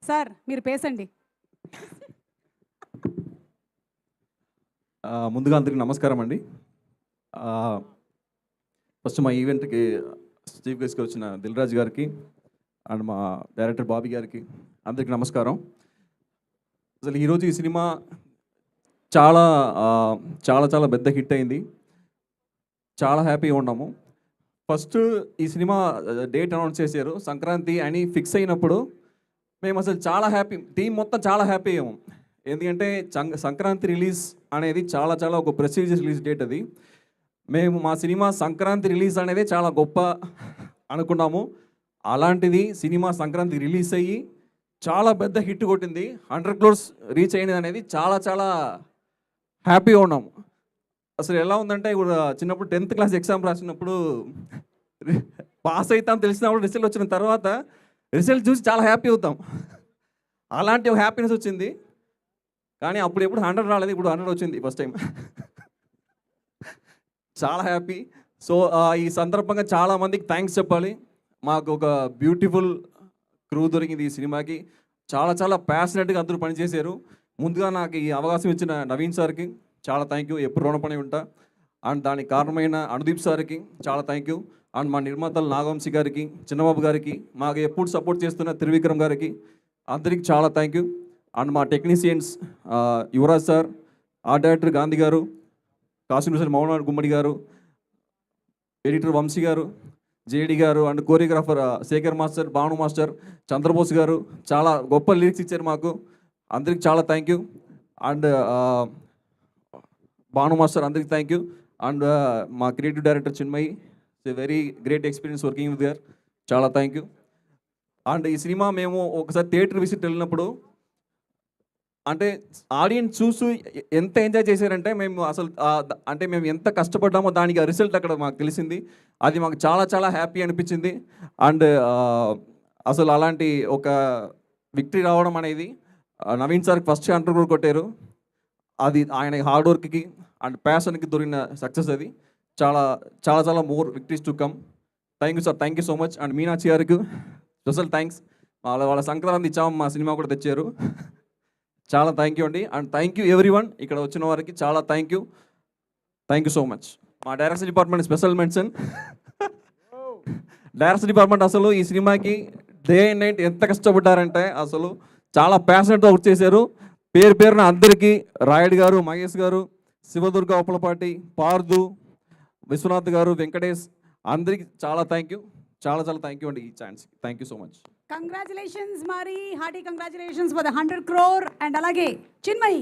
Sir మీరు పేసండి. ముందుగా అందరికీ నమస్కారం అండి. ఫస్ట్ మా ఈవెంట్కి చీఫ్ గెస్ట్గా వచ్చిన దిల్ రాజు గారికి అండ్ మా డైరెక్టర్ బాబీ గారికి అందరికీ నమస్కారం. అసలు ఈరోజు ఈ సినిమా చాలా చాలా చాలా పెద్ద హిట్ అయింది. చాలా హ్యాపీగా ఉన్నాము. ఫస్ట్ ఈ సినిమా డేట్ అనౌన్స్ చేశారు సంక్రాంతి అని ఫిక్స్ అయినప్పుడు మేము అసలు చాలా హ్యాపీ, టీం మొత్తం చాలా హ్యాపీ అయ్యాము. ఎందుకంటే సంక్రాంతి రిలీజ్ అనేది చాలా చాలా ఒక ప్రెస్టీజియస్ రిలీజ్ డేట్. అది మేము మా సినిమా సంక్రాంతి రిలీజ్ అనేది చాలా గొప్ప అనుకున్నాము. అలాంటిది సినిమా సంక్రాంతికి రిలీజ్ అయ్యి చాలా పెద్ద హిట్ కొట్టింది. 100 crores రీచ్ అయినది అనేది చాలా చాలా హ్యాపీగా ఉన్నాము. అసలు ఎలా ఉందంటే ఇప్పుడు చిన్నప్పుడు 10th క్లాస్ ఎగ్జామ్ రాసినప్పుడు పాస్ అవుతాం తెలిసినప్పుడు రిజల్ట్ వచ్చిన తర్వాత రిజల్ట్ చూసి చాలా హ్యాపీ అవుతాం. అలాంటి ఒక హ్యాపీనెస్ వచ్చింది. కానీ అప్పుడు ఎప్పుడు 100 రాలేదు, ఇప్పుడు 100 వచ్చింది ఫస్ట్ టైం. చాలా హ్యాపీ. సో ఈ సందర్భంగా చాలామందికి థ్యాంక్స్ చెప్పాలి. మాకు ఒక బ్యూటిఫుల్ క్రూ దొరికింది ఈ సినిమాకి. చాలా చాలా ప్యాషనెట్గా అందరూ పనిచేశారు. ముందుగా నాకు ఈ అవకాశం ఇచ్చిన నవీన్ సార్కి చాలా థ్యాంక్ యూ, ఎప్పుడు రుణపడి ఉంటా. అండ్ దానికి కారణమైన అనుదీప్ సార్కి చాలా థ్యాంక్ యూ. అండ్ మా నిర్మాతలు నాగవంశీ గారికి, చిన్నబాబు గారికి, మాకు ఎప్పుడు సపోర్ట్ చేస్తున్న త్రివిక్రమ్ గారికి అందరికి చాలా థ్యాంక్ యూ. అండ్ మా technicians Yuvraj sir, art director Gandhi గారు, కాసిం మౌన గుమ్మడి గారు, ఎడిటర్ వంశీ గారు, జేడి గారు, and choreographer Sekhar master, Bhanu master, Chandrabose గారు చాలా గొప్ప లిరిక్స్ ఇచ్చారు మాకు. అందరికి చాలా thank you. And Bhanu master అందరికి థ్యాంక్ యూ. అండ్ మా creative director Chinmayi, very great experience working with గారు, చాలా థ్యాంక్ యూ. అండ్ ఈ సినిమా మేము ఒకసారి థియేటర్ విజిట్ వెళ్ళినప్పుడు అంటే ఆడియన్స్ చూసి ఎంత ఎంజాయ్ చేశారంటే మేము అసలు అంటే మేము ఎంత కష్టపడ్డామో దానికి రిజల్ట్ అక్కడ మాకు తెలిసింది. అది మాకు చాలా చాలా హ్యాపీ అనిపించింది. అండ్ అసలు అలాంటి ఒక విక్టరీ రావడం అనేది నవీన్ సార్కి ఫస్ట్ 100 crore కొట్టారు. అది ఆయన హార్డ్ వర్క్కి అండ్ ప్యాషన్కి దొరికిన సక్సెస్. అది చాలా చాలా చాలా more victories to come. Thank you sir, thank you so much. And Meenakshi గారికి స్పెషల్ థ్యాంక్స్. వాళ్ళ సంక్రాంతి ఇచ్చాము, మా సినిమా కూడా తెచ్చారు. చాలా థ్యాంక్ యూ అండి. అండ్ థ్యాంక్ యూ ఎవ్రీవన్, ఇక్కడ వచ్చిన వారికి చాలా thank you. Thank you so much. మా direction department special mention. Direction department అసలు ఈ సినిమాకి డే అండ్ నైట్ ఎంత కష్టపడ్డారంటే అసలు చాలా ప్యాషనెట్గా వర్క్ చేశారు. పేరు పేరున అందరికీ రాయుడు గారు, మహేష్ గారు, శివదుర్గ ఉప్పలపాటి, పార్దు, విశ్వనాథ్ గారు, వెంకటేష్ అందరికీ చాలా థ్యాంక్ యూ. చాలా చాలా థ్యాంక్ యూ అండి ఈ chance. Thank you so much. Congratulations మరి, hearty congratulations for the 100 crore. And అలాగే చిన్మయి